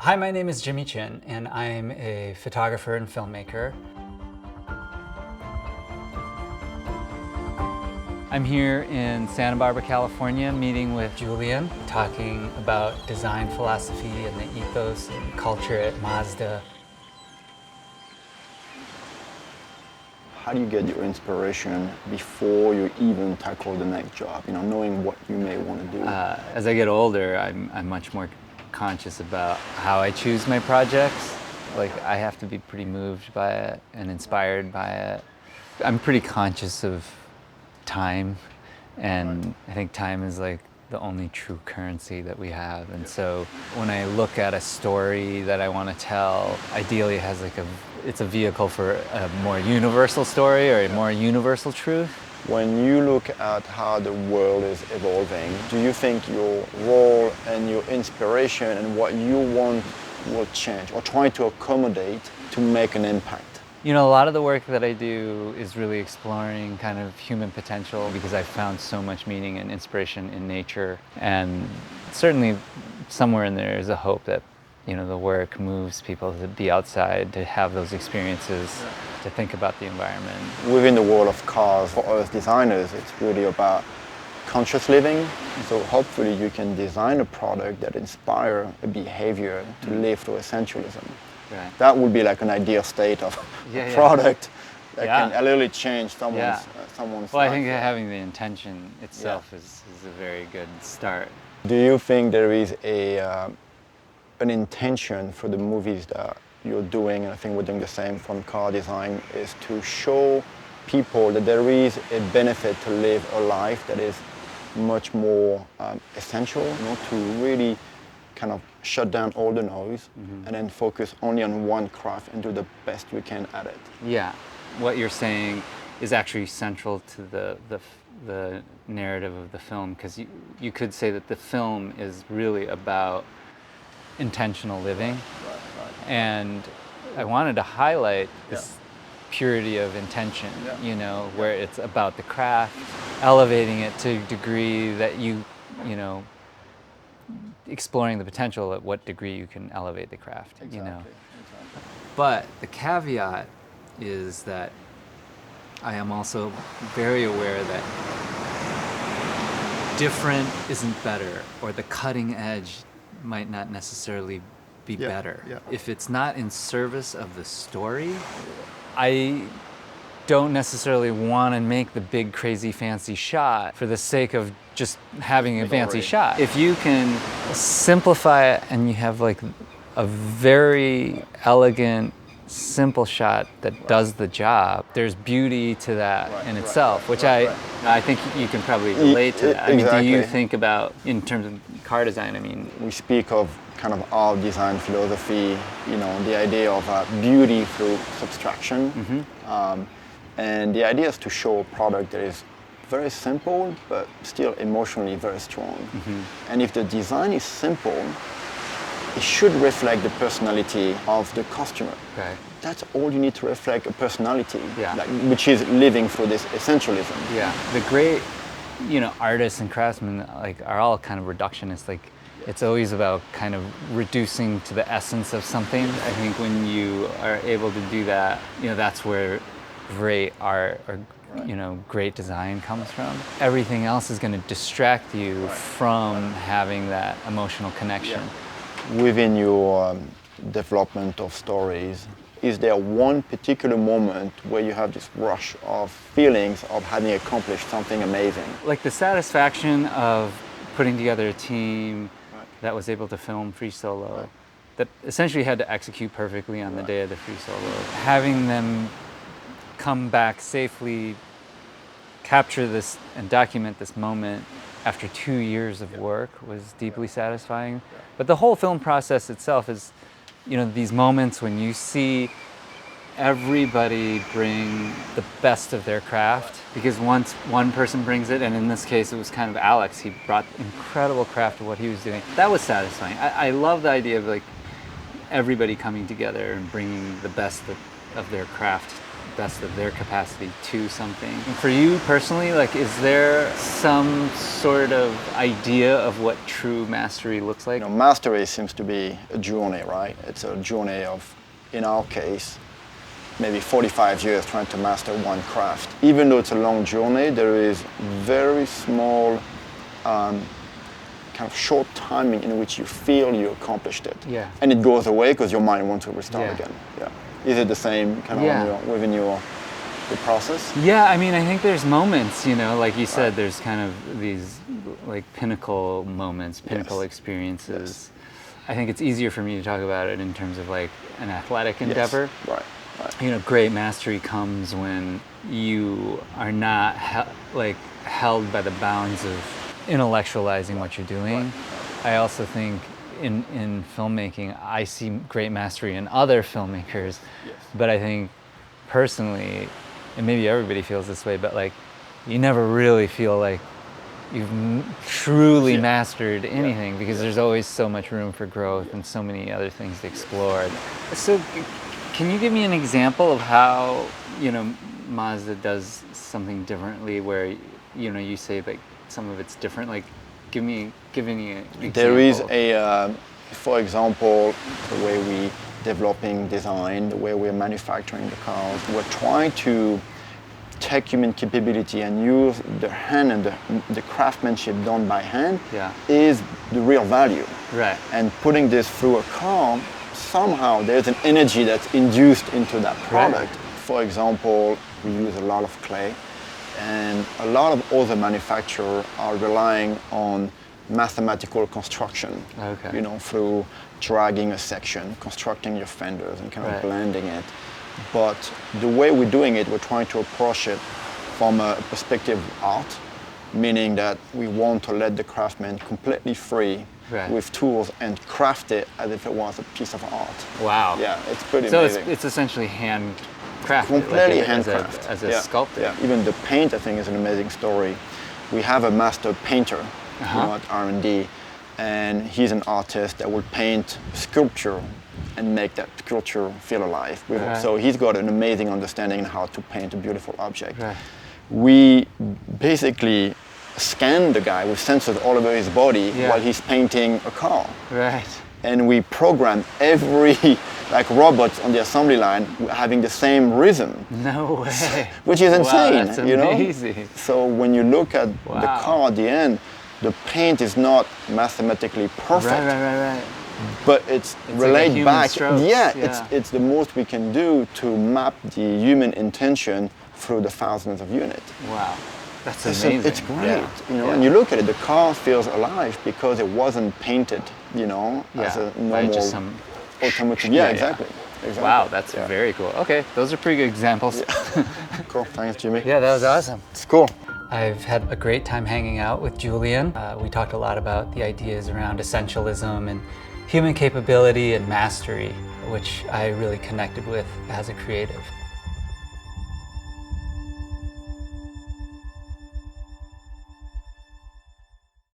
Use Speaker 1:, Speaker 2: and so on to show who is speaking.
Speaker 1: Hi, my name is Jimmy Chin, and I'm a photographer and filmmaker. I'm here in Santa Barbara, California, meeting with Julian, talking about design philosophy and the ethos and culture at Mazda.
Speaker 2: How do you get your inspiration before you even tackle the next job, knowing what you may want to do?
Speaker 1: As I get older, I'm much more conscious about how I choose my projects. Like, I have to be pretty moved by it and inspired by it. I'm pretty conscious of time, and I think time is like the only true currency that we have. And so when I look at a story that I want to tell, ideally it has it's a vehicle for a more universal story or a more universal truth.
Speaker 2: When you look at how the world is evolving, do you think your role and your inspiration and what you want will change or try to accommodate to make an impact?
Speaker 1: You know, a lot of the work that I do is really exploring kind of human potential, because I found so much meaning and inspiration in nature. And certainly somewhere in there is a hope that, the work moves people to be outside, to have those experiences, to think about the environment.
Speaker 2: Within the world of cars, for us designers, it's really about conscious living. So hopefully you can design a product that inspires a behavior to live through essentialism.
Speaker 1: Right.
Speaker 2: That would be like an ideal state of a product that can literally change someone's
Speaker 1: Well,
Speaker 2: life.
Speaker 1: I think having the intention itself is a very good start.
Speaker 2: Do you think there is an intention for the movies that you're doing, and I think we're doing the same from car design, is to show people that there is a benefit to live a life that is much more essential, to really kind of shut down all the noise and then focus only on one craft and do the best we can at it.
Speaker 1: Yeah, what you're saying is actually central to the narrative of the film, because you could say that the film is really about intentional living. And I wanted to highlight this purity of intention, where it's about the craft, elevating it to a degree that exploring the potential at what degree you can elevate the craft,
Speaker 2: Exactly.
Speaker 1: But the caveat is that I am also very aware that different isn't better, or the cutting edge might not necessarily be better.
Speaker 2: Yeah.
Speaker 1: If it's not in service of the story, I don't necessarily want to make the big, crazy, fancy shot for the sake of just having a fancy shot. If you can simplify it and you have like a very elegant, simple shot that does the job, there's beauty to that in itself, which I think you can probably relate to that. I mean, do you think about, in terms of car design,
Speaker 2: we speak of kind of our design philosophy, the idea of beauty through subtraction. And the idea is to show a product that is very simple, but still emotionally very strong. And if the design is simple, it should reflect the personality of the customer.
Speaker 1: Okay.
Speaker 2: That's all you need to reflect a personality, which is living through this essentialism.
Speaker 1: Yeah, the great, artists and craftsmen are all kind of reductionists. It's always about kind of reducing to the essence of something. I think when you are able to do that, that's where great art or great design comes from. Everything else is going to distract you from having that emotional connection.
Speaker 2: Within your development of stories, is there one particular moment where you have this rush of feelings of having accomplished something amazing?
Speaker 1: Like the satisfaction of putting together a team that was able to film Free Solo, that essentially had to execute perfectly on the day of the Free Solo. Having them come back safely, capture this and document this moment after 2 years of work was deeply satisfying. But the whole film process itself is, these moments when you see everybody bring the best of their craft, because once one person brings it, and in this case it was kind of Alex, he brought incredible craft to what he was doing. That was satisfying. I love the idea of everybody coming together and bringing the best of their craft best of their capacity to something. For you personally, like, is there some sort of idea of what true mastery looks like?
Speaker 2: Mastery seems to be a journey, right? It's a journey of, in our case, maybe 45 years trying to master one craft. Even though it's a long journey, there is very small kind of short timing in which you feel you accomplished it.
Speaker 1: Yeah.
Speaker 2: And it goes away because your mind wants to restart
Speaker 1: Yeah.
Speaker 2: again. Yeah. Is it the same kind of within your process?
Speaker 1: Yeah, I mean, I think there's moments, like you said, there's kind of these like pinnacle moments, pinnacle experiences. I think it's easier for me to talk about it in terms of like an athletic endeavor.
Speaker 2: Right.
Speaker 1: Great mastery comes when you are not held by the bounds of intellectualizing what you're doing. I also think in filmmaking, I see great mastery in other filmmakers, but I think personally, and maybe everybody feels this way, but like you never really feel like you've truly mastered anything because there's always so much room for growth and so many other things to explore. So can you give me an example of how, Mazda does something differently where, you say like some of it's different? Like, give me an example.
Speaker 2: There is for example, the way we developing design, the way we're manufacturing the cars, we're trying to take human capability and use the hand and the craftsmanship done by hand is the real value.
Speaker 1: Right.
Speaker 2: And putting this through a car, somehow there's an energy that's induced into that product.
Speaker 1: Right.
Speaker 2: For example, we use a lot of clay, and a lot of other manufacturers are relying on mathematical construction, through dragging a section, constructing your fenders and kind of blending it. But the way we're doing it, we're trying to approach it from a perspective of art, meaning that we want to let the craftsman completely free with tools and craft it as if it was a piece of art.
Speaker 1: Wow.
Speaker 2: Yeah, it's pretty
Speaker 1: So
Speaker 2: amazing.
Speaker 1: it's essentially handcrafted.
Speaker 2: Completely
Speaker 1: like
Speaker 2: handcrafted.
Speaker 1: As a sculptor.
Speaker 2: Yeah. Even the paint, I think, is an amazing story. We have a master painter at R&D, and he's an artist that will paint sculpture and make that sculpture feel alive. So he's got an amazing understanding on how to paint a beautiful object. Right. We basically scan the guy with sensors all over his body while he's painting a car.
Speaker 1: Right.
Speaker 2: And we program every robots on the assembly line having the same rhythm.
Speaker 1: No way.
Speaker 2: Which is insane,
Speaker 1: wow, that's amazing.
Speaker 2: So when you look at the car at the end, the paint is not mathematically perfect.
Speaker 1: Right.
Speaker 2: But it's relayed
Speaker 1: like
Speaker 2: back.
Speaker 1: Strokes.
Speaker 2: It's the most we can do to map the human intention through the thousands of units.
Speaker 1: Wow. That's amazing.
Speaker 2: It's great, and you look at it, the car feels alive because it wasn't painted, as a normal
Speaker 1: just some
Speaker 2: automotive. Yeah, exactly.
Speaker 1: Wow, that's very cool. Okay, those are pretty good examples.
Speaker 2: Cool, thanks, Jimmy.
Speaker 1: Yeah, that was awesome.
Speaker 2: It's cool.
Speaker 1: I've had a great time hanging out with Julian. We talked a lot about the ideas around essentialism and human capability and mastery, which I really connected with as a creative.